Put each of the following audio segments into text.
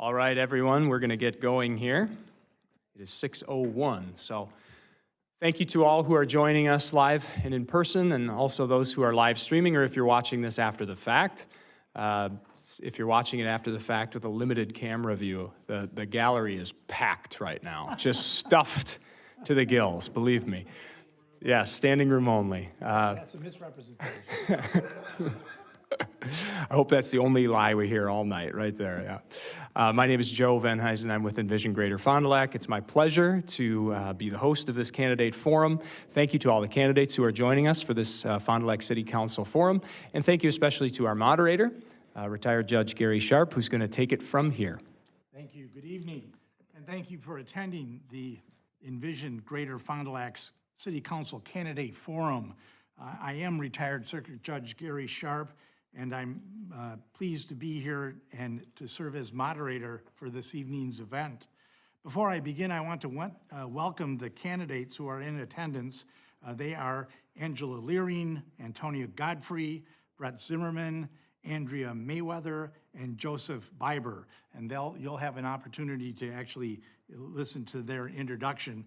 All right, everyone, we're going to get going here. It is 6:01, so thank you to all who are joining us live and in person, and also those who are live streaming, or if you're watching this after the fact. If you're watching it after the fact with a limited camera view, the gallery is packed right now, just stuffed to the gills, believe me. Yeah, standing room only. That's a misrepresentation. I hope that's the only lie we hear all night, right there, yeah. My name is Joe Venhuisen. I'm with Envision Greater Fond du Lac. It's my pleasure to be the host of this candidate forum. Thank you to all the candidates who are joining us for this Fond du Lac City Council forum. And thank you especially to our moderator, retired Judge Gary Sharp, who's going to take it from here. Thank you. Good evening. And thank you for attending the Envision Greater Fond du Lac City Council Candidate Forum. I am retired Circuit Judge Gary Sharp, and I'm pleased to be here and to serve as moderator for this evening's event. Before I begin, I want to welcome the candidates who are in attendance. They are Angela Luehring, Antonio Godfrey, Brett Zimmerman, Andrea Mayweather, and Joseph Biber. And you'll have an opportunity to actually listen to their introduction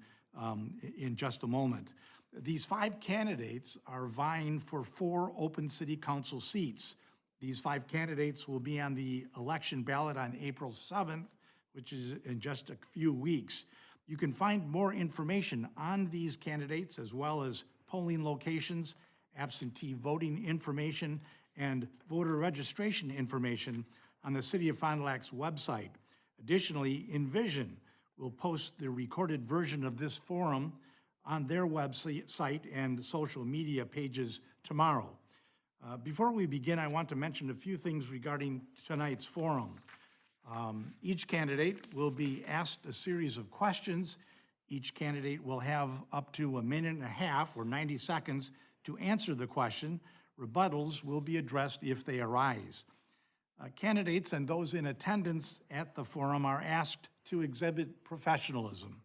in just a moment. These 5 candidates are vying for 4 open city council seats. These 5 candidates will be on the election ballot on April 7th, which is in just a few weeks. You can find more information on these candidates as well as polling locations, absentee voting information, and voter registration information on the City of Fond du Lac's website. Additionally, Envision will post the recorded version of this forum on their website and social media pages tomorrow. Before we begin, I want to mention a few things regarding tonight's forum. Each candidate will be asked a series of questions. Each candidate will have up to 1.5 minutes or 90 seconds to answer the question. Rebuttals will be addressed if they arise. Candidates and those in attendance at the forum are asked to exhibit professionalism,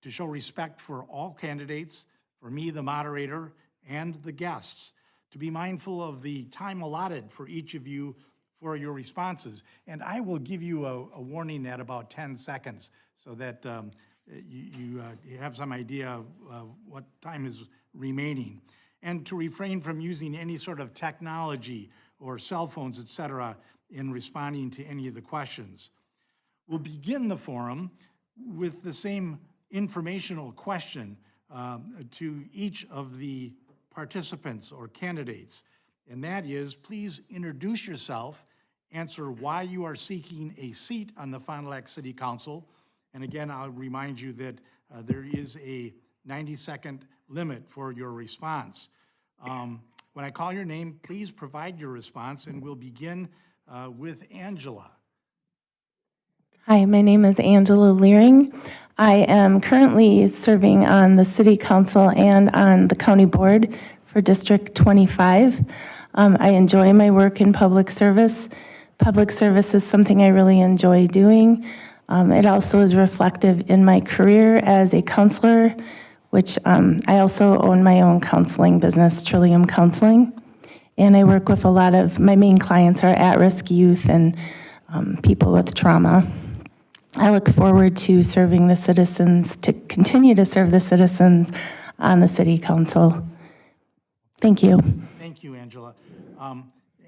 to show respect for all candidates, for me, the moderator, and the guests, to be mindful of the time allotted for each of you for your responses. And I will give you a warning at about 10 seconds so that you have some idea of what time is remaining. And to refrain from using any sort of technology or cell phones, et cetera, in responding to any of the questions. We'll begin the forum with the same informational question to each of the participants or candidates, and that is, please introduce yourself, answer why you are seeking a seat on the Fond du Lac City Council, and again, I'll remind you that there is a 90-second limit for your response. When I call your name, please provide your response, and we'll begin with Angela. Hi, my name is Angela Luehring. I am currently serving on the City Council and on the County Board for District 25. I enjoy my work in public service. Public service is something I really enjoy doing. It also is reflective in my career as a counselor, which I also own my own counseling business, Trillium Counseling. And I work with a lot of, my main clients are at-risk youth and people with trauma. I look forward to serving the citizens, to continue to serve the citizens on the City Council. Thank you. Thank you, Angela.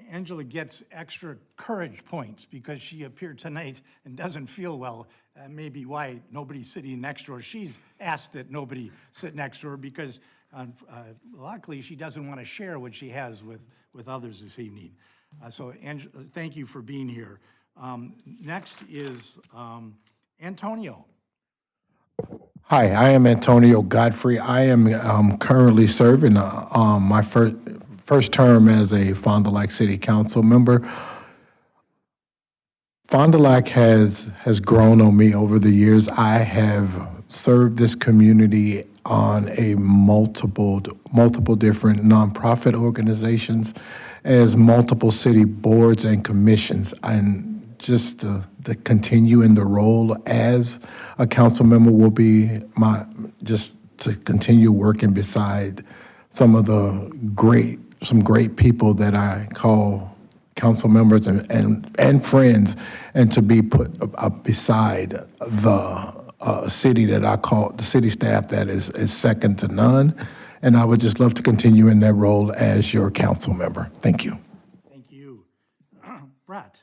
Angela gets extra courage points because she appeared tonight and doesn't feel well. Maybe why nobody's sitting next to her. She's asked that nobody sit next to her because luckily she doesn't want to share what she has with others this evening. So Angela, thank you for being here. Next is Antonio. Hi, I am Antonio Godfrey. I am currently serving my first term as a Fond du Lac City Council member. Fond du Lac has grown on me over the years. I have served this community on a multiple different nonprofit organizations, as multiple city boards and commissions, and just to continue in the role as a council member will be just to continue working beside some great people that I call council members and friends, and to be put beside the city that I call, the city staff that is second to none. And I would just love to continue in that role as your council member. Thank you. Thank you. Brett?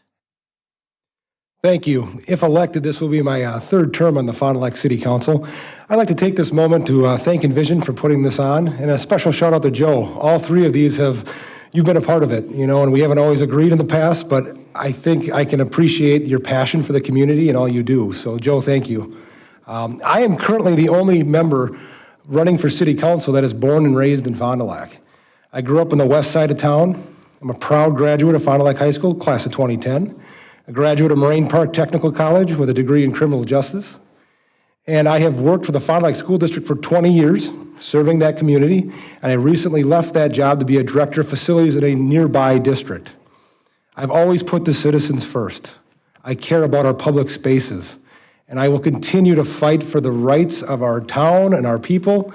Thank you. If elected, this will be my third term on the Fond du Lac City Council. I'd like to take this moment to thank Envision for putting this on, and a special shout out to Joe. All three of these you've been a part of it, and we haven't always agreed in the past, but I think I can appreciate your passion for the community and all you do. So Joe, thank you. I am currently the only member running for City Council that is born and raised in Fond du Lac. I grew up on the west side of town. I'm a proud graduate of Fond du Lac High School, class of 2010. A graduate of Moraine Park Technical College with a degree in criminal justice. And I have worked for the Fond du Lac School District for 20 years, serving that community, and I recently left that job to be a director of facilities in a nearby district. I've always put the citizens first. I care about our public spaces, and I will continue to fight for the rights of our town and our people,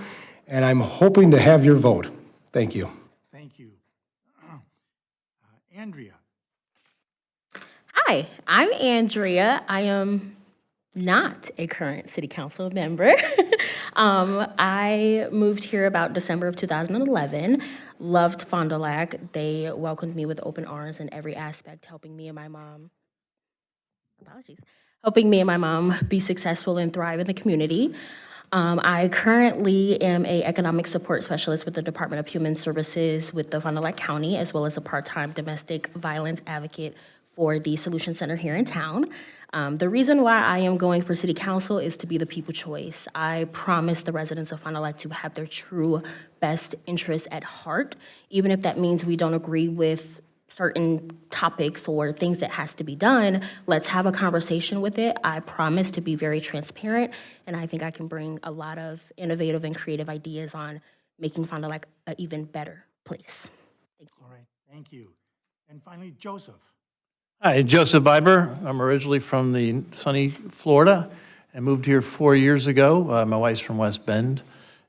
and I'm hoping to have your vote. Thank you. Thank you. Andrea? Hi, I'm Andrea. I am not a current city council member. I moved here about December of 2011. Loved Fond du Lac. They welcomed me with open arms in every aspect, helping me and my mom be successful and thrive in the community. I currently am an economic support specialist with the Department of Human Services with the Fond du Lac County, as well as a part-time domestic violence advocate for the Solution Center here in town. The reason why I am going for city council is to be the people choice. I promise the residents of Fond du Lac to have their true best interests at heart, even if that means we don't agree with certain topics or things that has to be done. Let's have a conversation with it. I promise to be very transparent, and I think I can bring a lot of innovative and creative ideas on making Fond du Lac an even better place. Thank you. All right, thank you. And finally, Joseph? Hi, Joseph Biber. I'm originally from the sunny Florida and moved here 4 years ago. My wife's from West Bend,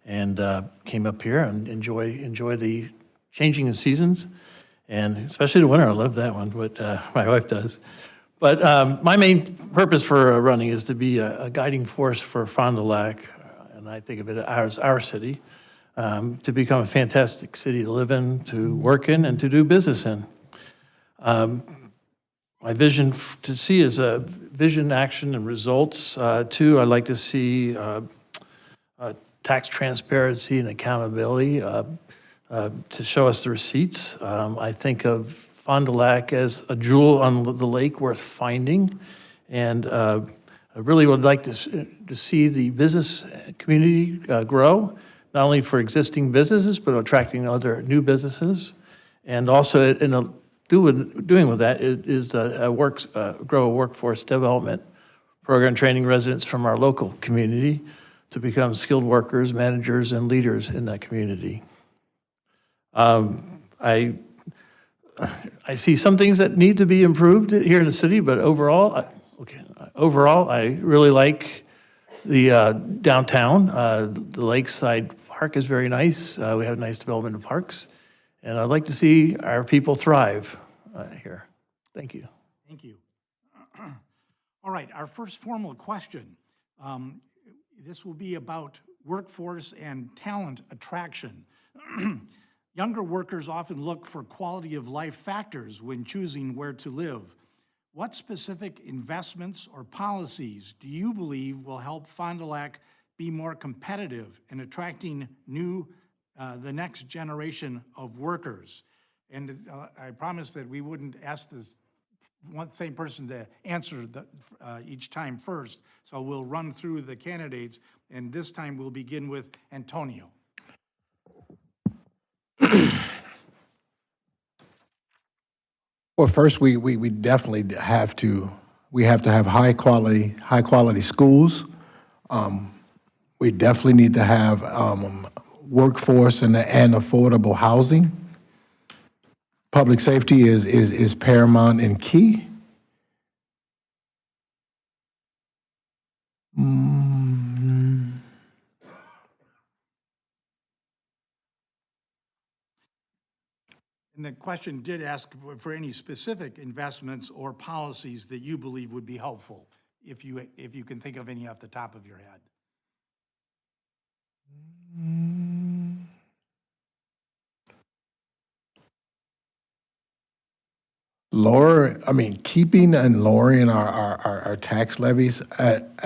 and came up here and enjoy the changing of seasons, and especially the winter. I love that one, what my wife does. But my main purpose for running is to be a guiding force for Fond du Lac, and I think of it as our city, to become a fantastic city to live in, to work in, and to do business in. My vision to see is a vision, action, and results. Two, I'd like to see tax transparency and accountability to show us the receipts. I think of Fond du Lac as a jewel on the lake worth finding, and I really would like to see the business community grow, not only for existing businesses, but attracting other new businesses, and also doing with that is grow a workforce development program, training residents from our local community to become skilled workers, managers, and leaders in that community. I see some things that need to be improved here in the city, but overall, I really like the downtown. The Lakeside Park is very nice. We have nice development of parks. And I'd like to see our people thrive here. Thank you. Thank you. All right, our first formal question. This will be about workforce and talent attraction. Younger workers often look for quality of life factors when choosing where to live. What specific investments or policies do you believe will help Fond du Lac be more competitive in attracting the next generation of workers? And I promised that we wouldn't ask this same person to answer each time first, so we'll run through the candidates, and this time we'll begin with Antonio. Well, first, we definitely have to have high quality schools. We definitely need to have workforce and affordable housing. Public safety is paramount and key. And the question did ask for any specific investments or policies that you believe would be helpful, if you can think of any off the top of your head. Keeping and lowering our tax levies at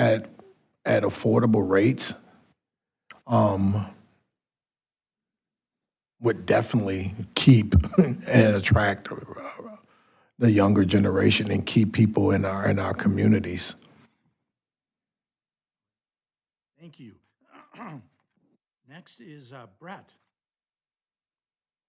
affordable rates would definitely keep and attract the younger generation and keep people in our communities. Thank you. Next is Brett.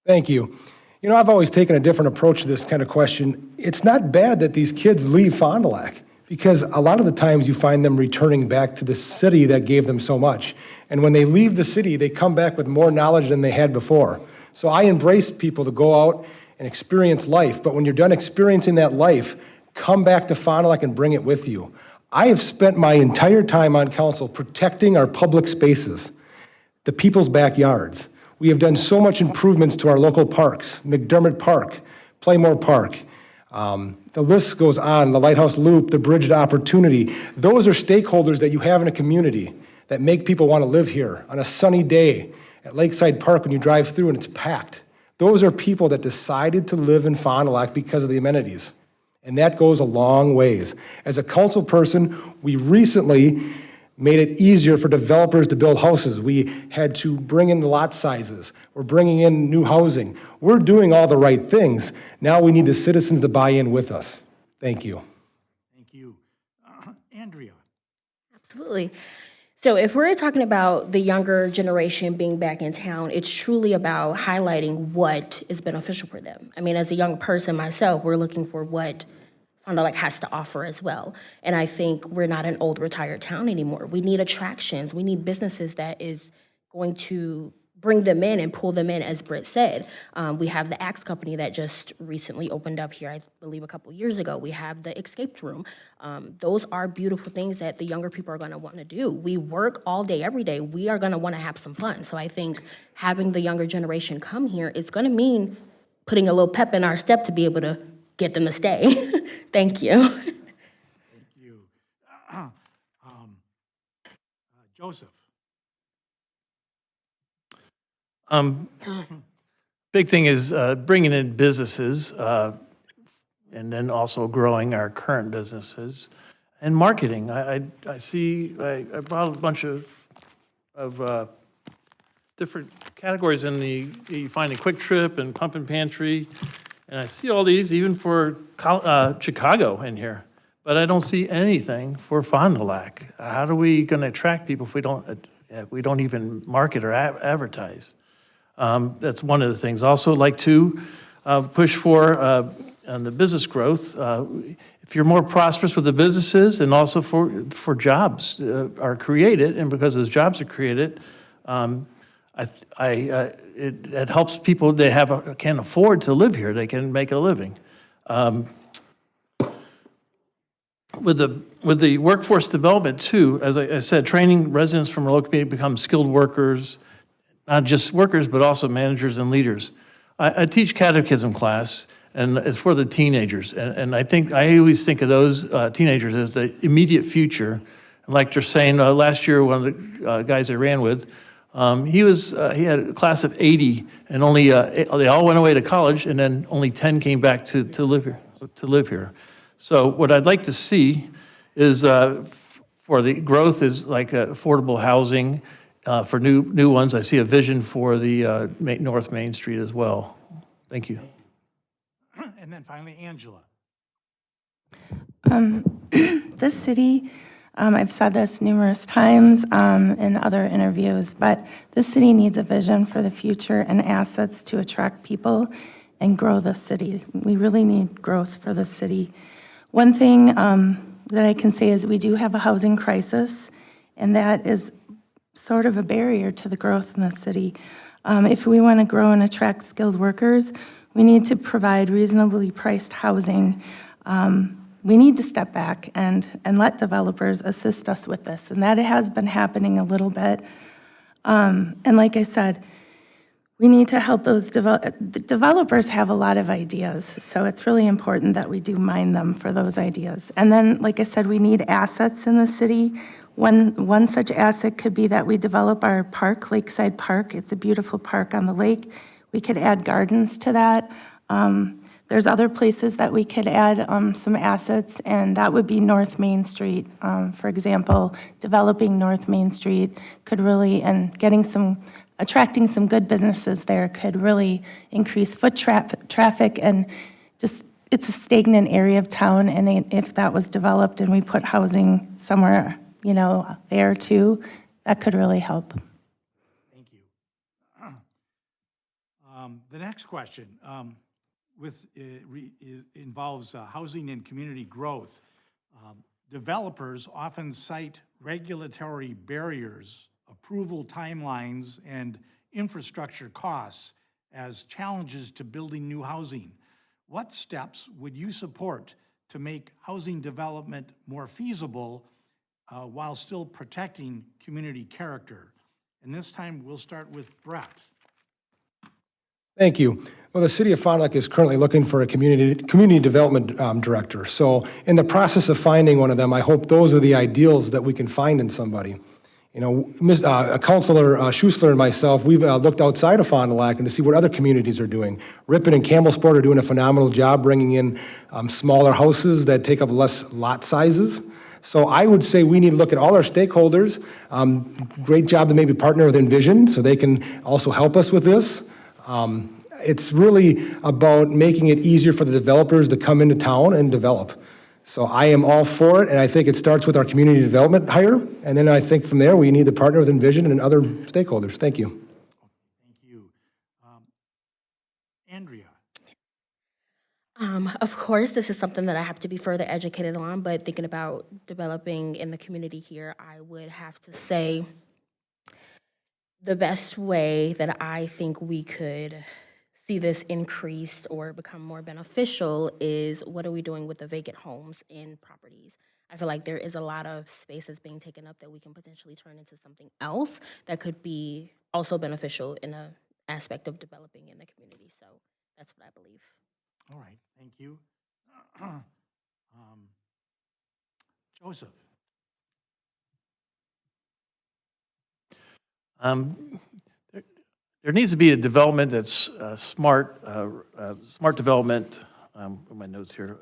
Thank you. You know, I've always taken a different approach to this kind of question. It's not bad that these kids leave Fond du Lac, because a lot of the times you find them returning back to the city that gave them so much. And when they leave the city, they come back with more knowledge than they had before. So I embrace people to go out and experience life, but when you're done experiencing that life, come back to Fond du Lac and bring it with you. I have spent my entire time on council protecting our public spaces, the people's backyards. We have done so much improvements to our local parks, McDermott Park, Playmore Park. The list goes on, the Lighthouse Loop, the Bridge to Opportunity. Those are stakeholders that you have in a community that make people want to live here on a sunny day at Lakeside Park when you drive through and it's packed. Those are people that decided to live in Fond du Lac because of the amenities. And that goes a long ways. As a council person, we recently made it easier for developers to build houses. We had to bring in the lot sizes. We're bringing in new housing. We're doing all the right things. Now we need the citizens to buy in with us. Thank you. Thank you. Andrea. Absolutely. So if we're talking about the younger generation being back in town, it's truly about highlighting what is beneficial for them. I mean, as a young person myself, we're looking for what Fond du Lac has to offer as well. And I think we're not an old retired town anymore. We need attractions. We need businesses that is going to bring them in and pull them in, as Britt said. We have the Axe Company that just recently opened up here, I believe a couple years ago. We have the Escape Room. Those are beautiful things that the younger people are gonna want to do. We work all day, every day. We are gonna wanna have some fun. So I think having the younger generation come here, it's gonna mean putting a little pep in our step to be able to get them to stay. Thank you. Thank you. Joseph. Big thing is bringing in businesses and then also growing our current businesses and marketing. I brought a bunch of different categories in you find a Quick Trip and Pump and Pantry, and I see all these even for Chicago in here, but I don't see anything for Fond du Lac. How are we going to attract people if we don't even market or advertise? That's one of the things. Also like to push for on the business growth. If you're more prosperous with the businesses and also for jobs are created, and because those jobs are created, it helps people. They can afford to live here. They can make a living. With the workforce development too, as I said, training residents from our local community become skilled workers. Not just workers, but also managers and leaders. I teach catechism class, and it's for the teenagers. And I always think of those teenagers as the immediate future. Like you're saying, last year, one of the guys I ran with, he had a class of 80, and only they all went away to college, and then only 10 came back to live here. So what I'd like to see is for the growth is like affordable housing. For new ones, I see a vision for the North Main Street as well. Thank you. And then finally, Angela. This city, I've said this numerous times in other interviews, but this city needs a vision for the future and assets to attract people and grow the city. We really need growth for the city. One thing that I can say is we do have a housing crisis, and that is sort of a barrier to the growth in the city. If we want to grow and attract skilled workers, we need to provide reasonably priced housing. We need to step back and let developers assist us with this, and that has been happening a little bit. And like I said, we need to help those the developers have a lot of ideas, so it's really important that we do mine them for those ideas. And then, like I said, we need assets in the city. One such asset could be that we develop our park, Lakeside Park. It's a beautiful park on the lake. We could add gardens to that. There's other places that we could add some assets, and that would be North Main Street. For example, developing North Main Street could really, and attracting some good businesses there could really increase foot traffic, and just, it's a stagnant area of town, and if that was developed and we put housing somewhere, there too, that could really help. Thank you. The next question involves housing and community growth. Developers often cite regulatory barriers, approval timelines, and infrastructure costs as challenges to building new housing. What steps would you support to make housing development more feasible while still protecting community character? And this time, we'll start with Brett. Thank you. Well, the City of Fond du Lac is currently looking for a community development director. So in the process of finding one of them, I hope those are the ideals that we can find in somebody. Councilor Schuessler and myself, we've looked outside of Fond du Lac and to see what other communities are doing. Ripon and Campbellsport are doing a phenomenal job bringing in smaller houses that take up less lot sizes. So I would say we need to look at all our stakeholders. Great job to maybe partner with Envision so they can also help us with this. It's really about making it easier for the developers to come into town and develop. So I am all for it, and I think it starts with our community development hire, and then I think from there we need to partner with Envision and other stakeholders. Thank you. Thank you. Andrea. Of course, this is something that I have to be further educated on, but thinking about developing in the community here, I would have to say the best way that I think we could see this increased or become more beneficial is what are we doing with the vacant homes in properties? I feel like there is a lot of space that's being taken up that we can potentially turn into something else that could be also beneficial in an aspect of developing in the community. So that's what I believe. All right, thank you. Joseph. There needs to be a development that's smart development, my notes here,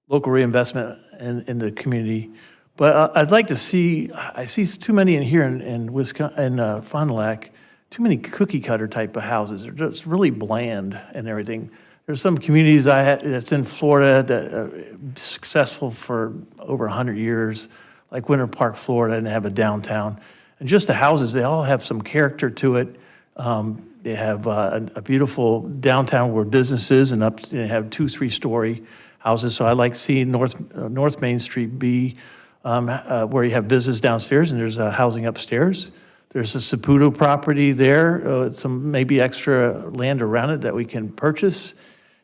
local reinvestment in the community. But I'd like to see, I see too many in here in Wisconsin, in Fond du Lac, too many cookie cutter type of houses. They're just really bland and everything. There's some communities that's in Florida that are successful for over 100 years, like Winter Park, Florida, and they have a downtown. And just the houses, they all have some character to it. They have a beautiful downtown where businesses and they have 2-3-story houses. So I like seeing North Main Street be where you have business downstairs and there's housing upstairs. There's a Saputo property there, some maybe extra land around it that we can purchase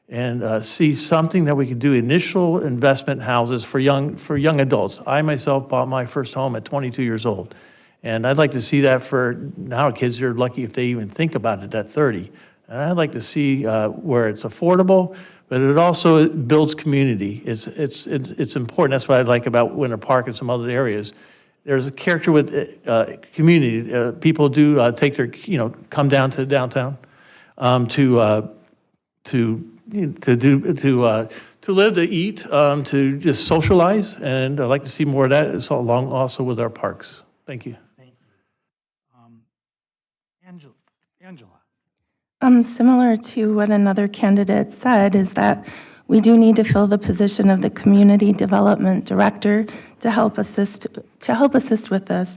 and see something that we could do initial investment houses for young adults. I myself bought my first home at 22 years old. And I'd like to see that for now kids are lucky if they even think about it at 30. And I'd like to see where it's affordable, but it also builds community. It's important. That's what I like about Winter Park and some other areas. There's a character with community. People do take their, come down to downtown to live, to eat, to just socialize, and I'd like to see more of that. It's along also with our parks. Thank you. Angela. Similar to what another candidate said, is that we do need to fill the position of the community development director to help assist with this.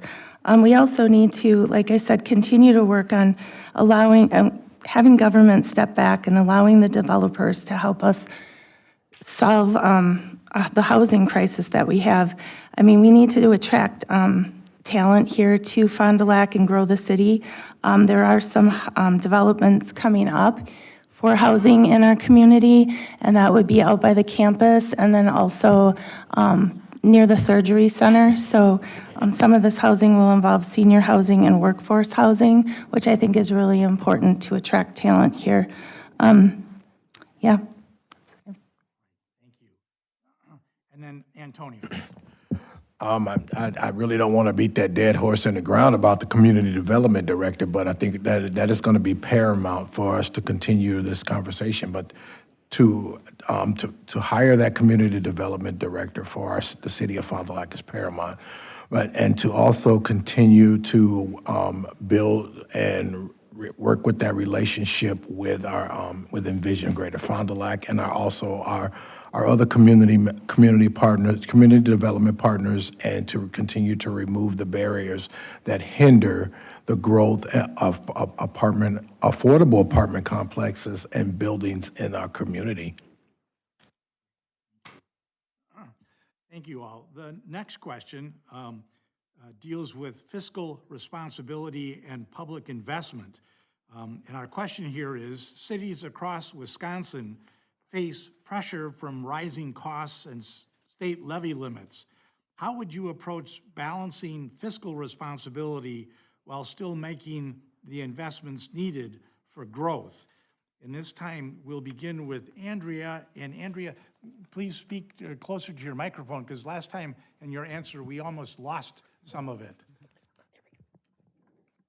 We also need to, like I said, continue to work on having government step back and allowing the developers to help us solve the housing crisis that we have. I mean, we need to attract talent here to Fond du Lac and grow the city. There are some developments coming up for housing in our community, and that would be out by the campus and then also near the surgery center. So Some of this housing will involve senior housing and workforce housing, which I think is really important to attract talent here. Yeah. And then Antonio. I really don't want to beat that dead horse in the ground about the community development director, but I think that is going to be paramount for us to continue this conversation. But to hire that community development director for the city of Fond du Lac is paramount. But and to also continue to build and work with that relationship with our with Envision Greater Fond du Lac and our other community partners, community development partners, and to continue to remove the barriers that hinder the growth of affordable apartment complexes and buildings in our community. Thank you all. The next question deals with fiscal responsibility and public investment. And our question here is, cities across Wisconsin face pressure from rising costs and state levy limits. How would you approach balancing fiscal responsibility while still making the investments needed for growth? And this time, we'll begin with Andrea. And Andrea, please speak closer to your microphone, because last time in your answer, we almost lost some of it.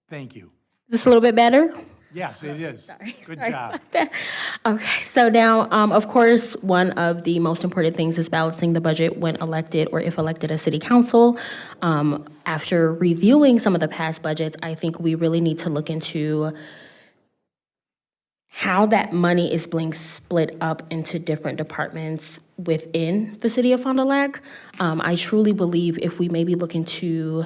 Thank you. Is this a little bit better? Yes, it is. Sorry Good about job. that. Okay, so now, of course, one of the most important things is balancing the budget when elected or if elected as city council. After reviewing some of the past budgets, I think we really need to look into how that money is being split up into different departments within the city of Fond du Lac. I truly believe if we maybe look into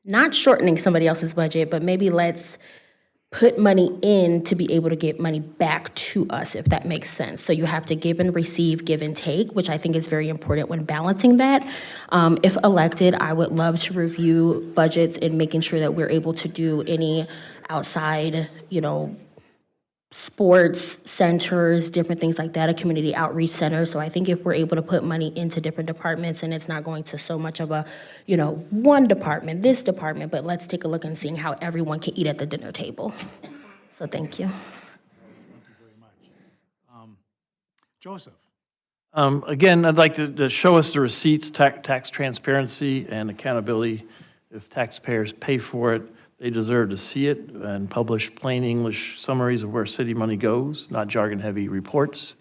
not shortening somebody else's budget, but maybe let's put money in to be able to get money back to us, if that makes sense. So you have to give and receive, give and take, which I think is very important when balancing that. If elected, I would love to review budgets and making sure that we're able to do any outside, sports centers, different things like that, a community outreach center. So I think if we're able to put money into different departments and it's not going to so much of a, one department, this department, but let's take a look and seeing how everyone can eat at the dinner table. So thank you. Thank you very much. Joseph. Again, I'd like to show us the receipts, tax transparency and accountability. If taxpayers pay for it, they deserve to see it and publish plain English summaries of where city money goes, not jargon-heavy reports.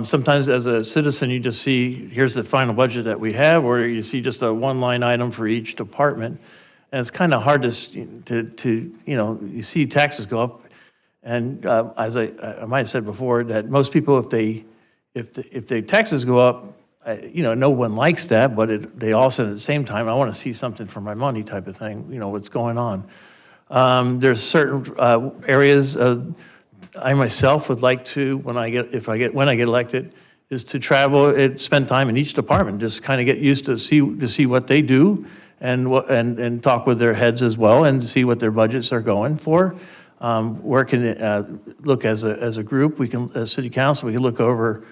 Sometimes as a citizen, you just see, here's the final budget that we have, or you see just a one-line item for each department. And it's kind of hard to you see taxes go up. And as I might have said before, that most people, if the taxes go up, no one likes that, but they also, at the same time, I want to see something for my money type of thing, what's going on. There's certain areas I myself would like to, when I get elected, is to travel and spend time in each department, just kind of get used to see what they do and talk with their heads as well and see what their budgets are going for. Where can look as a group, as city council, we can look over,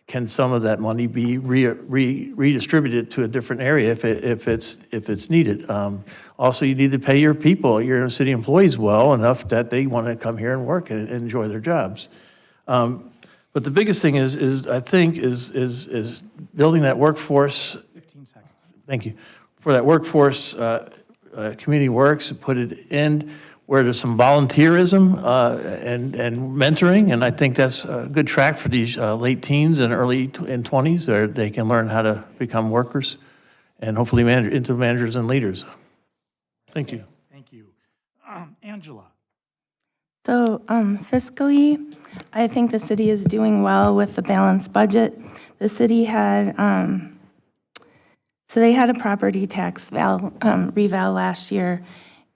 can some of that money be redistributed to a different area if it's needed? Also, you need to pay your people, your city employees well enough that they want to come here and work and enjoy their jobs. But the biggest thing is I think is building that workforce. 15 seconds. Thank you. For that workforce, community works, put it in where there's some volunteerism and mentoring, and I think that's a good track for these late teens and early 20s, where they can learn how to become workers and hopefully into managers and leaders. Thank you. Thank you. Angela. So fiscally, I think the city is doing well with the balanced budget. The city had, so they had a property tax reval last year,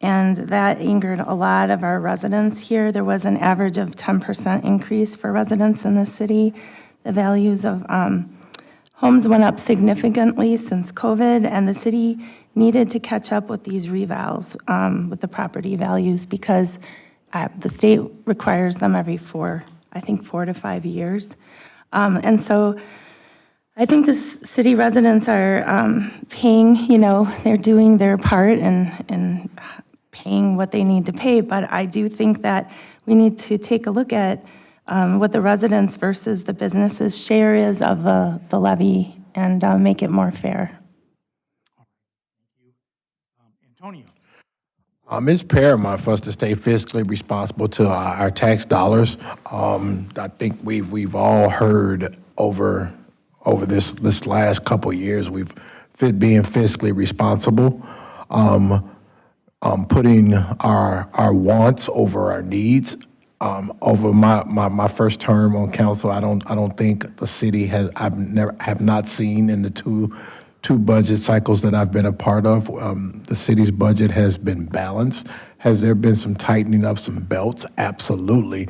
and that angered a lot of our residents here. There was an average of 10% increase for residents in the city. The values of homes went up significantly since COVID, and the city needed to catch up with these revals with the property values because the state requires them every 4 to 5 years. And so I think the city residents are paying, they're doing their part and paying what they need to pay, but I do think that we need to take a look at what the residents versus the businesses' share is of the levy and make it more fair. Antonio? It's paramount for us to stay fiscally responsible to our tax dollars. I think we've all heard over this last couple of years being fiscally responsible, putting our wants over our needs. Over my first term on council, I don't think the city have not seen in the two budget cycles that I've been a part of, the city's budget has been balanced. Has there been some tightening of some belts? Absolutely.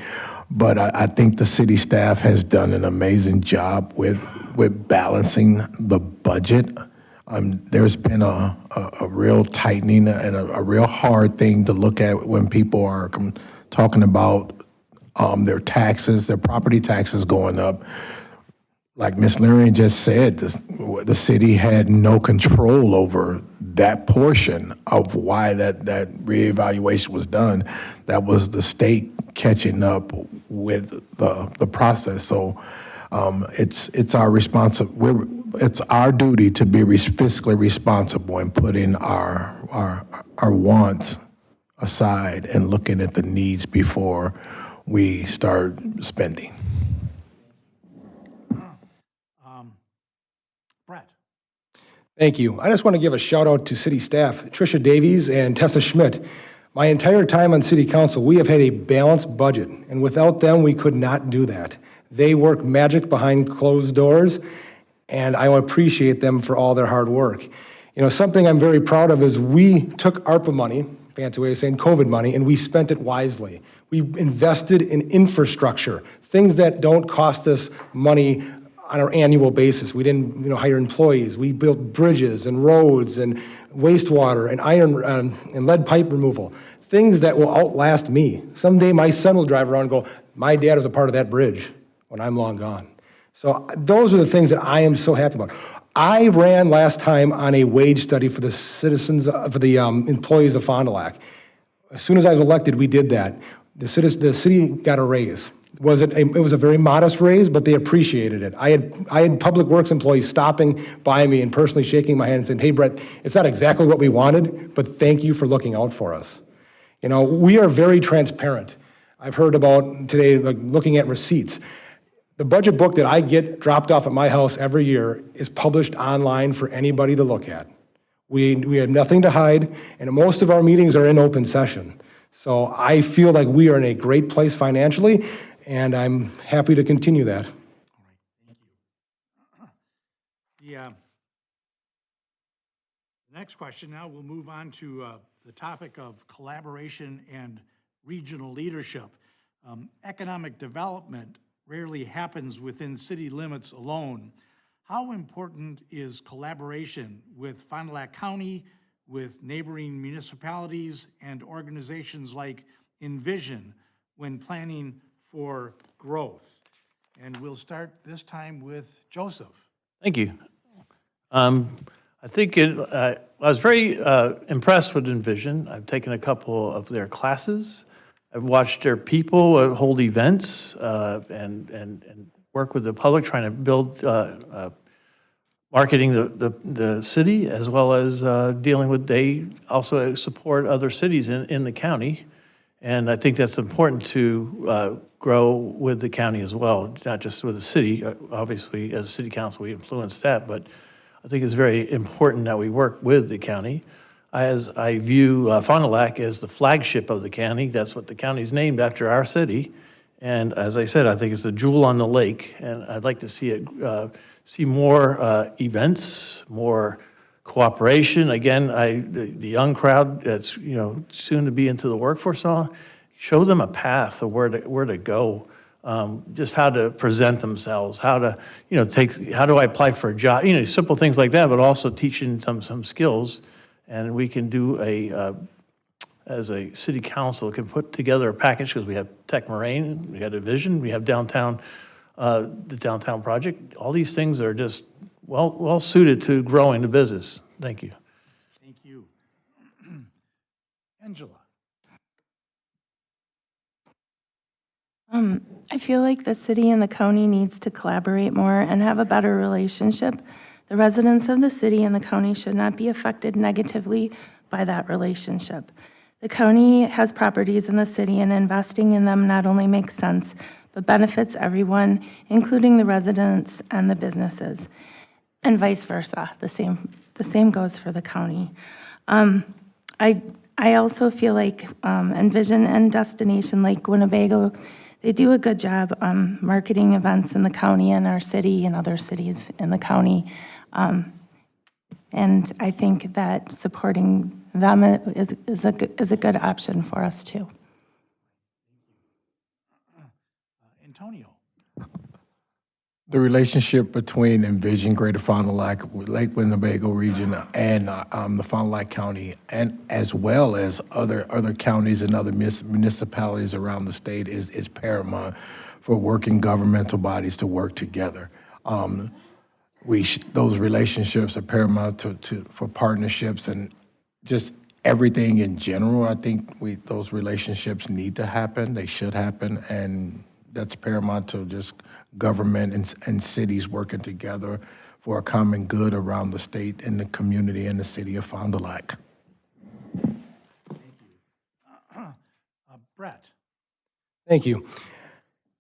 But I think the city staff has done an amazing job with balancing the budget. There's been a real tightening and a real hard thing to look at when people are talking about their taxes, their property taxes going up. Like Ms. Luehring just said, the city had no control over that portion of why that reevaluation was done. That was the state catching up with the process. So it's our it's our duty to be fiscally responsible and putting our wants aside and looking at the needs before we start spending. Brett? Thank you. I just want to give a shout out to city staff, Tricia Davies and Tessa Schmidt. My entire time on city council, we have had a balanced budget, and without them, we could not do that. They work magic behind closed doors, and I appreciate them for all their hard work. Something I'm very proud of is we took ARPA money, fancy way of saying COVID money, and we spent it wisely. We invested in infrastructure, things that don't cost us money on an annual basis. We didn't, hire employees. We built bridges and roads and wastewater and iron and lead pipe removal, things that will outlast me. Someday my son will drive around and go, my dad was a part of that bridge when I'm long gone. So those are the things that I am so happy about. I ran last time on a wage study for the citizens, for the employees of Fond du Lac. As soon as I was elected, we did that. The city got a raise. It was a very modest raise, but they appreciated it. I had public works employees stopping by me and personally shaking my hand and saying, hey, Brett, it's not exactly what we wanted, but thank you for looking out for us. We are very transparent. I've heard about today, looking at receipts. The budget book that I get dropped off at my house every year is published online for anybody to look at. We have nothing to hide, and most of our meetings are in open session. So I feel like we are in a great place financially, and I'm happy to continue that. All right, thank you. The next question now, we'll move on to the topic of collaboration and regional leadership. Economic development rarely happens within city limits alone. How important is collaboration with Fond du Lac County, with neighboring municipalities and organizations like Envision when planning for growth? And we'll start this time with Joseph. Thank you. I think I was very impressed with Envision. I've taken a couple of their classes. I've watched their people hold events and work with the public, trying to build marketing the city, as well as dealing with, they also support other cities in the county. And I think that's important to grow with the county as well, not just with the city. Obviously, as a city council, we influence that, but I think it's very important that we work with the county. As I view Fond du Lac as the flagship of the county. That's what the county's named after, our city. And as I said, I think it's a jewel on the lake, and I'd like to see it see more events, more cooperation. Again, the young crowd that's soon to be into the workforce, show them a path of where to go, just how to present themselves, how to how do I apply for a job, simple things like that, but also teaching them some skills. And we can do as a city council, can put together a package, because we have Tech Moraine, we have Envision, we have downtown the downtown project. All these things are just well suited to growing the business. Thank you. Thank you. Angela? I feel like the city and the county needs to collaborate more and have a better relationship. The residents of the city and the county should not be affected negatively by that relationship. The county has properties in the city, and investing in them not only makes sense, but benefits everyone, including the residents and the businesses, and vice versa. The same goes for the county. I also feel like Envision and Destination Lake Winnebago, they do a good job marketing events in the county and our city and other cities in the county. And I think that supporting them is a good option for us too. Antonio? The relationship between Envision Greater Fond du Lac, Lake Winnebago region, and the Fond du Lac County, and as well as other counties and other municipalities around the state is paramount for working governmental bodies to work together. Those relationships are paramount for partnerships and just everything in general. I think those relationships need to happen. They should happen, and that's paramount to just government and cities working together for a common good around the state and the community and the city of Fond du Lac. Brett? Thank you.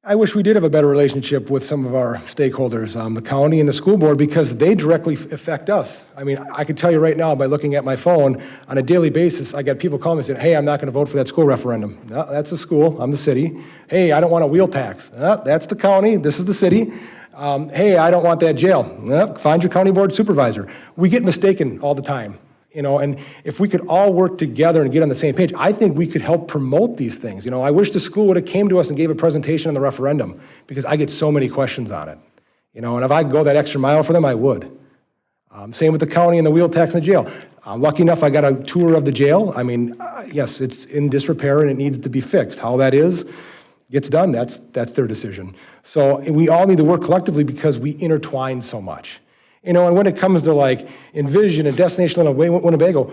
I wish we did have a better relationship with some of our stakeholders, the county and the school board, because they directly affect us. I mean, I can tell you right now by looking at my phone, on a daily basis, I get people calling me and saying, hey, I'm not going to vote for that school referendum. No, that's the school, I'm the city. Hey, I don't want a wheel tax. No, that's the county, this is the city. Hey, I don't want that jail. No, find your county board supervisor. We get mistaken all the time. And if we could all work together and get on the same page, I think we could help promote these things. I wish the school would have came to us and gave a presentation on the referendum, because I get so many questions on it. And if I could go that extra mile for them, I would. Same with the county and the wheel tax and the jail. I'm lucky enough I got a tour of the jail. I mean, yes, it's in disrepair and it needs to be fixed. How that gets done, that's their decision. So we all need to work collectively because we intertwine so much. And when it comes to like Envision and Destination Winnebago,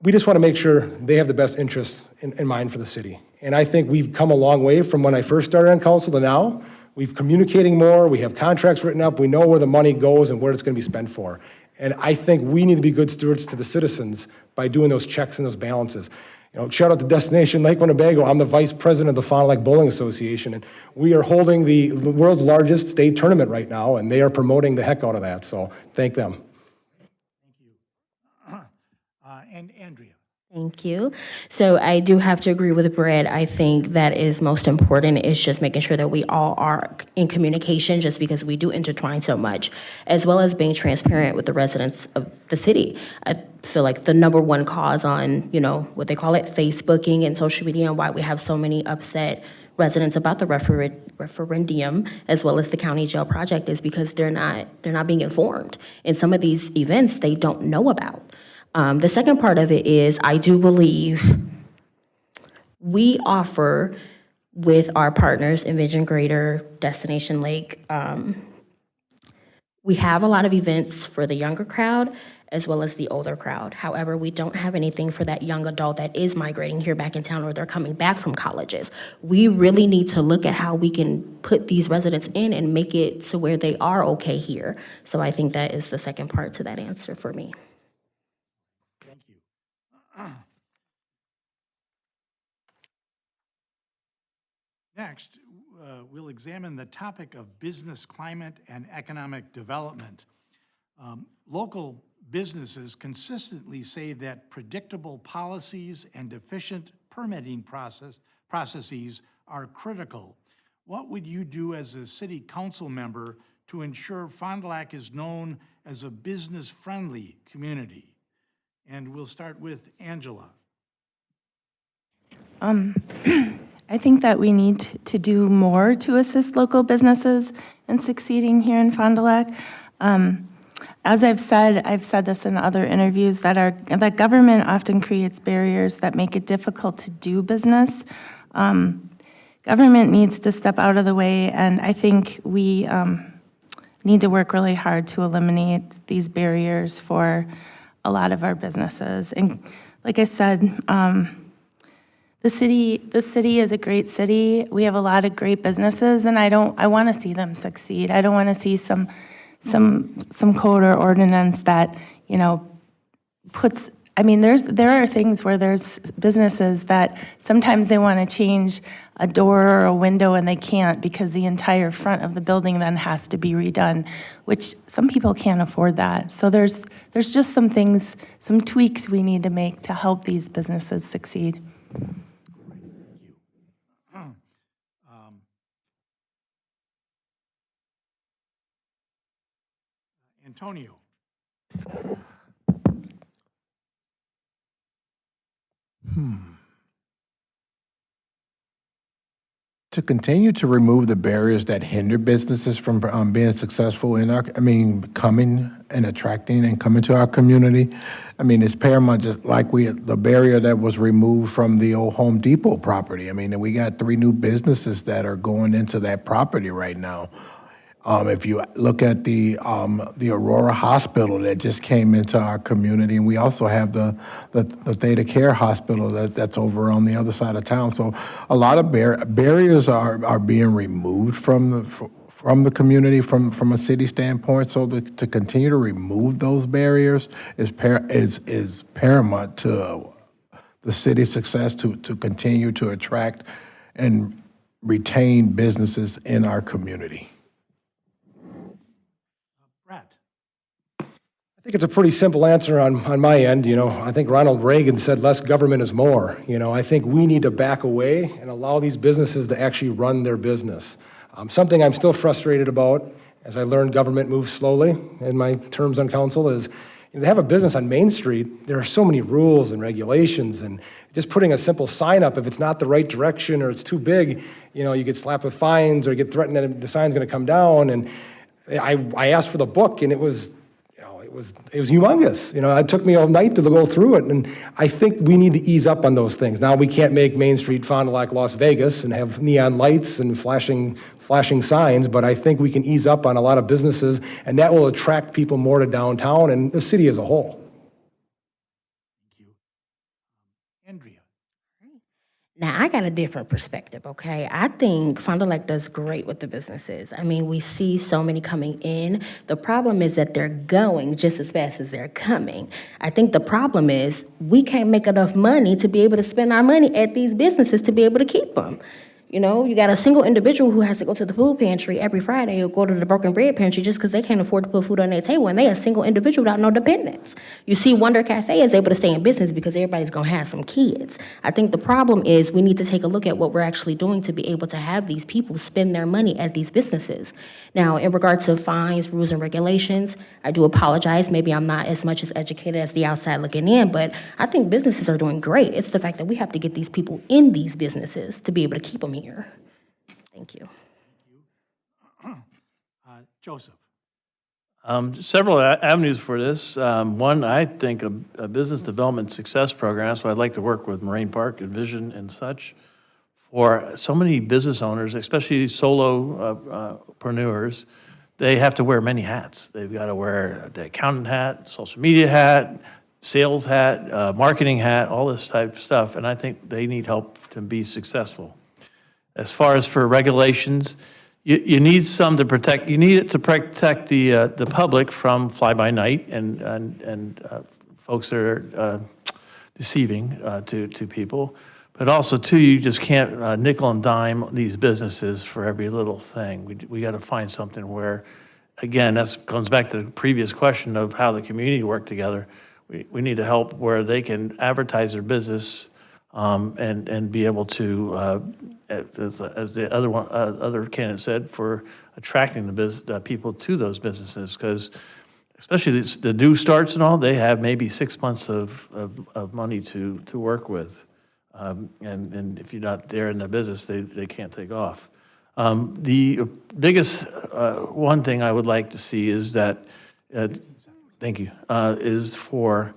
we just want to make sure they have the best interests in mind for the city. And I think we've come a long way from when I first started on council to now. We've communicating more, we have contracts written up, we know where the money goes and where it's going to be spent for. And I think we need to be good stewards to the citizens by doing those checks and those balances. Shout out to Destination Lake Winnebago. I'm the vice president of the Fond du Lac Bowling Association, and we are holding the world's largest state tournament right now, and they are promoting the heck out of that, so thank them. Thank you. And Andrea? Thank you. So I do have to agree with Brett. I think that is most important is just making sure that we all are in communication, just because we do intertwine so much, as well as being transparent with the residents of the city. I feel like the number one cause on, what they call it, Facebooking and social media, and why we have so many upset residents about the referendum, as well as the county jail project, is because they're not being informed. And some of these events they don't know about. The second part of it is I do believe we offer with our partners, Envision Greater, Destination Lake, we have a lot of events for the younger crowd as well as the older crowd. However, we don't have anything for that young adult that is migrating here back in town or they're coming back from colleges. We really need to look at how we can put these residents in and make it to where they are okay here. So I think that is the second part to that answer for me. Thank you. Next, we'll examine the topic of business climate and economic development. Local businesses consistently say that predictable policies and efficient permitting processes are critical. What would you do as a city council member to ensure Fond du Lac is known as a business-friendly community? And we'll start with Angela. I think that we need to do more to assist local businesses in succeeding here in Fond du Lac. As I've said this in other interviews, that government often creates barriers that make it difficult to do business. government needs to step out of the way, and I think we need to work really hard to eliminate these barriers for a lot of our businesses. And like I said, the city is a great city. We have a lot of great businesses, and I want to see them succeed. I don't want to see some code or ordinance that, you know, puts, I mean, there are things where there's businesses that sometimes they want to change a door or a window and they can't because the entire front of the building then has to be redone, which some people can't afford that. So there's just some things, some tweaks we need to make to help these businesses succeed. Antonio. To continue to remove the barriers that hinder businesses from being successful in our, coming and attracting and coming to our community. It's paramount, just like the barrier that was removed from the old Home Depot property. We got 3 new businesses that are going into that property right now. If you look at the Aurora Hospital that just came into our community, and we also have the Theta Care Hospital that's over on the other side of town. So a lot of barriers are being removed from the community, from a city standpoint. So to continue to remove those barriers is paramount to the city's success, to continue to attract and retain businesses in our community. I think it's a pretty simple answer on my end. I think Ronald Reagan said less government is more. I think we need to back away and allow these businesses to actually run their business. Something I'm still frustrated about, as I learned government moves slowly in my terms on council, is to have a business on Main Street, there are so many rules and regulations, and just putting a simple sign up, if it's not the right direction or it's too big, you get slapped with fines or get threatened that the sign's going to come down. And I asked for the book, and it was humongous. It took me all night to go through it, and I think we need to ease up on those things. Now, we can't make Main Street Fond du Lac Las Vegas and have neon lights and flashing signs, but I think we can ease up on a lot of businesses, and that will attract people more to downtown and the city as a whole. Thank you. Andrea. Now, I got a different perspective, okay? I think Fond du Lac does great with the businesses. We see so many coming in. The problem is that they're going just as fast as they're coming. I think the problem is we can't make enough money to be able to spend our money at these businesses to be able to keep them. You got a single individual who has to go to the food pantry every Friday or go to the broken bread pantry just because they can't afford to put food on their table, and they're a single individual without no dependents. You see, Wonder Cafe is able to stay in business because everybody's going to have some kids. I think the problem is we need to take a look at what we're actually doing to be able to have these people spend their money at these businesses. Now, in regards to fines, rules, and regulations, I do apologize. Maybe I'm not as much as educated as the outside looking in, but I think businesses are doing great. It's the fact that we have to get these people in these businesses to be able to keep them here. Thank you. Joseph. Several avenues for this. One, I think a business development success program, so I'd like to work with Moraine Park, Envision, and such, for so many business owners, especially solopreneurs. They have to wear many hats. They've got to wear the accountant hat, social media hat, sales hat, marketing hat, all this type of stuff, and I think they need help to be successful. As far as for regulations, you need some to protect. You need it to protect the public from fly-by-night and folks that are deceiving to people. But also, too, you just can't nickel and dime these businesses for every little thing. We got to find something where, again, that comes back to the previous question of how the community work together. We need to help where they can advertise their business and be able to, as the other candidate said, for attracting the people to those businesses, because especially the new starts and all, they have maybe 6 months of money to work with. And if you're not there in the business, they can't take off. The biggest one thing I would like to see is that, thank you, is for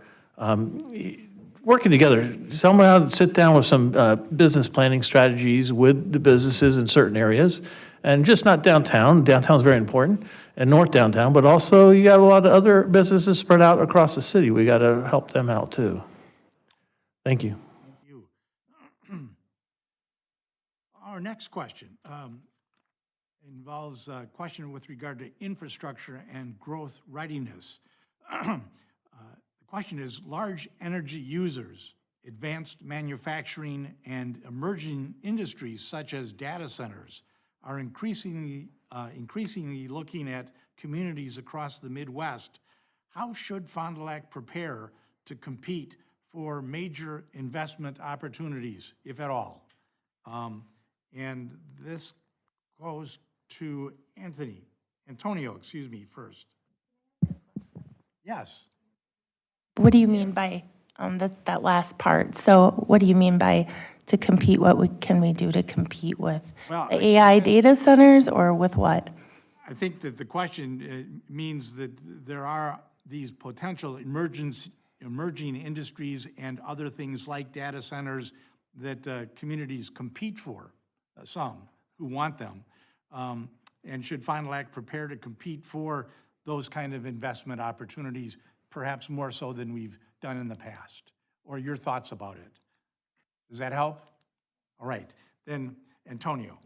working together, somehow sit down with some business planning strategies with the businesses in certain areas, and just not downtown. Downtown is very important, and north downtown, but also you got a lot of other businesses spread out across the city. We got to help them out too. Thank you. Thank you. Our next question involves a question with regard to infrastructure and growth readiness. The question is, large energy users, advanced manufacturing, and emerging industries such as data centers are increasingly looking at communities across the Midwest. How should Fond du Lac prepare to compete for major investment opportunities, if at all? And this goes to Antonio, first. Yes. What do you mean by that last part? So what do you mean by to compete? Can we do to compete with Well, the AI data centers or with what? I think that the question means that there are these potential emerging industries and other things like data centers that communities compete for, some who want them. And should Fond du Lac prepare to compete for those kind of investment opportunities, perhaps more so than we've done in the past? Or your thoughts about it? Does that help? All right, then Antonio.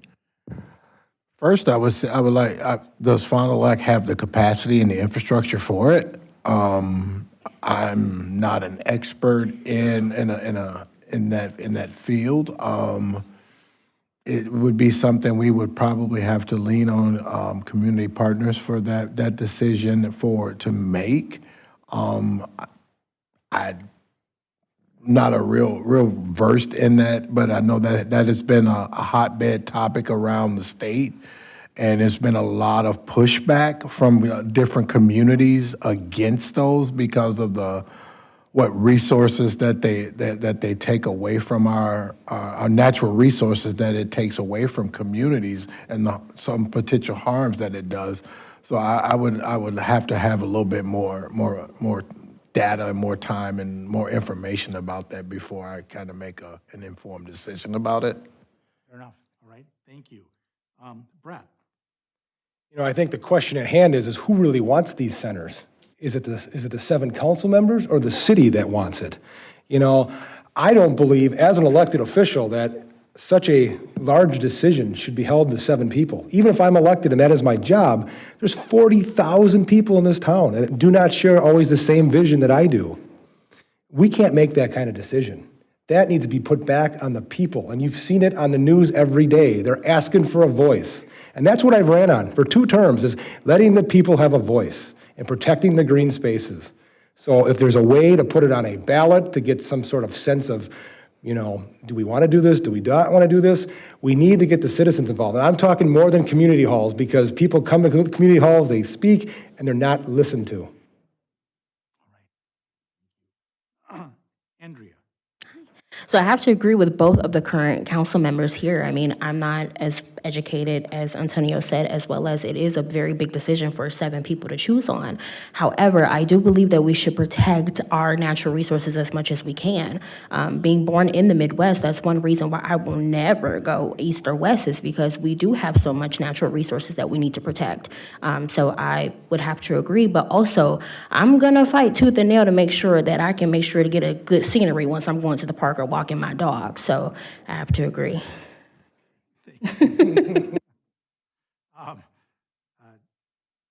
First, I would like, does Fond du Lac have the capacity and the infrastructure for it? I'm not an expert in that field. It would be something we would probably have to lean on community partners for that decision to make. I'm not a real versed in that, but I know that has been a hotbed topic around the state, and there's been a lot of pushback from different communities against those because of what resources that they take away from our natural resources that it takes away from communities and some potential harms that it does. So I would have to have a little bit more data and more time and more information about that before I kind of make an informed decision about it. Fair enough. All right. Thank you. Brett. I think the question at hand is who really wants these centers? Is it the 7 council members or the city that wants it? I don't believe, as an elected official, that such a large decision should be held to 7 people. Even if I'm elected and that is my job, there's 40,000 people in this town that do not share always the same vision that I do. We can't make that kind of decision. That needs to be put back on the people, and you've seen it on the news every day. They're asking for a voice. And that's what I've ran on for 2 terms, is letting the people have a voice and protecting the green spaces. So if there's a way to put it on a ballot to get some sort of sense of, do we want to do this? Do we not want to do this? We need to get the citizens involved. And I'm talking more than community halls, because people come to community halls, they speak, and they're not listened to. All right. Andrea. So I have to agree with both of the current council members here. I mean, I'm not as educated as Antonio said, as well as it is a very big decision for 7 people to choose on. However, I do believe that we should protect our natural resources as much as we can. Being born in the Midwest, that's one reason why I will never go east or west, is because we do have so much natural resources that we need to protect. So I would have to agree, but also I'm gonna fight tooth and nail to make sure that I can make sure to get a good scenery once I'm going to the park or walking my dog. So I have to agree.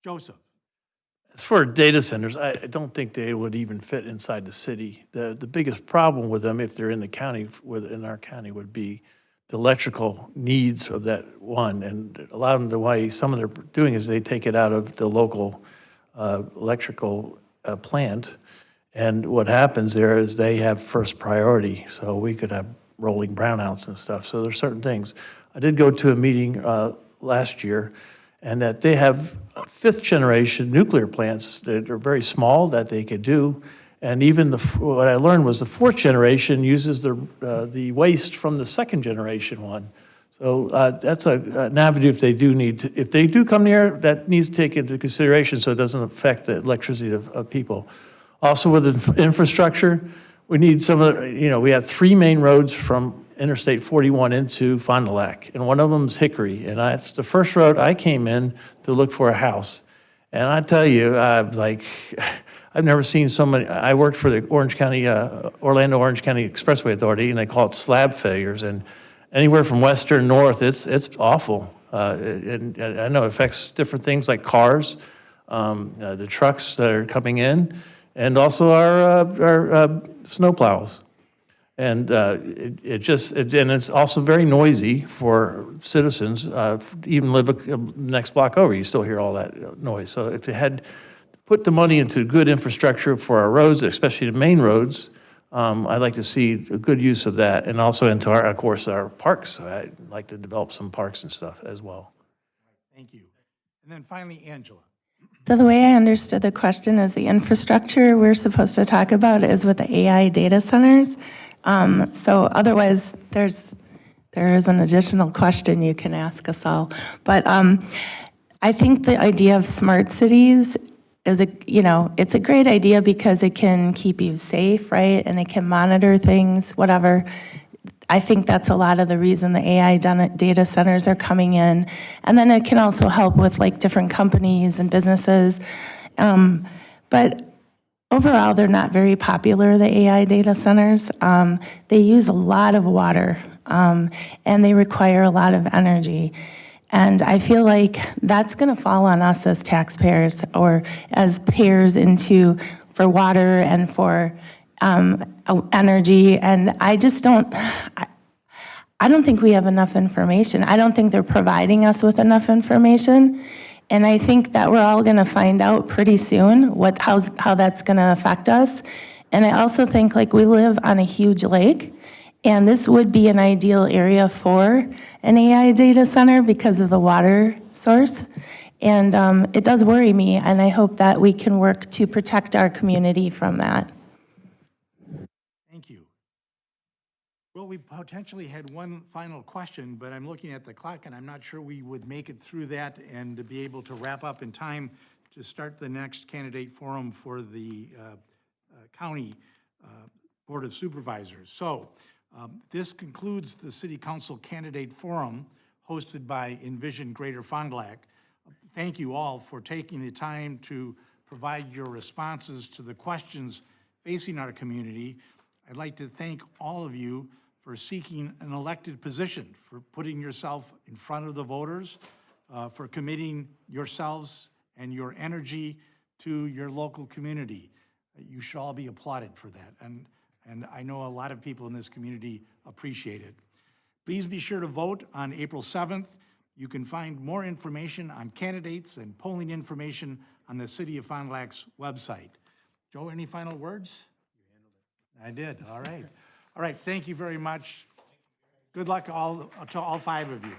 Joseph. As for data centers, I don't think they would even fit inside the city. The biggest problem with them, if they're in the county, in our county, would be the electrical needs of that one. And a lot of them, the way some of they're doing is they take it out of the local electrical plant. And what happens there is they have first priority. So we could have rolling brownouts and stuff. So there's certain things. I did go to a meeting last year, and that they have 5th generation nuclear plants that are very small that they could do. And even what I learned was the 4th generation uses the waste from the 2nd generation one. So that's an avenue if they do come near, that needs to take into consideration so it doesn't affect the electricity of people. Also with infrastructure, we need some of, we have 3 main roads from Interstate 41 into Fond du Lac, and one of them is Hickory, and it's the first road I came in to look for a house. And I tell you, I've never seen so many. I worked for the Orlando Orange County Expressway Authority, and they call it slab failures, and anywhere from west or north, it's awful. And I know it affects different things like cars, the trucks that are coming in, and also our snowplows. And and it's also very noisy for citizens. Even live next block over, you still hear all that noise. So if they had put the money into good infrastructure for our roads, especially the main roads, I'd like to see a good use of that, and also into of course, our parks. I'd like to develop some parks and stuff as well. Thank you. And then finally, Angela. So the way I understood the question is the infrastructure we're supposed to talk about is with the AI data centers. So otherwise, there is an additional question you can ask us all. But I think the idea of smart cities is it's a great idea because it can keep you safe, right? And it can monitor things, whatever. I think that's a lot of the reason the AI data centers are coming in. And then it can also help with like different companies and businesses. But overall, they're not very popular, the AI data centers. They use a lot of water, and they require a lot of energy. And I feel like that's going to fall on us as taxpayers or as payers for water and for energy. And I just don't think we have enough information. I don't think they're providing us with enough information. And I think that we're all going to find out pretty soon how that's going to affect us. And I also think like we live on a huge lake, and this would be an ideal area for an AI data center because of the water source. And it does worry me, and I hope that we can work to protect our community from that. Thank you. Well, we potentially had one final question, but I'm looking at the clock, and I'm not sure we would make it through that and to be able to wrap up in time to start the next candidate forum for the County Board of Supervisors. So this concludes the City Council Candidate Forum hosted by Envision Greater Fond du Lac. Thank you all for taking the time to provide your responses to the questions facing our community. I'd like to thank all of you for seeking an elected position, for putting yourself in front of the voters, for committing yourselves and your energy to your local community. You should all be applauded for that. And I know a lot of people in this community appreciate it. Please be sure to vote on April 7th. You can find more information on candidates and polling information on the City of Fond du Lac's website. Joe, any final words? I did, all right. All right, thank you very much. Good luck to all 5 of you.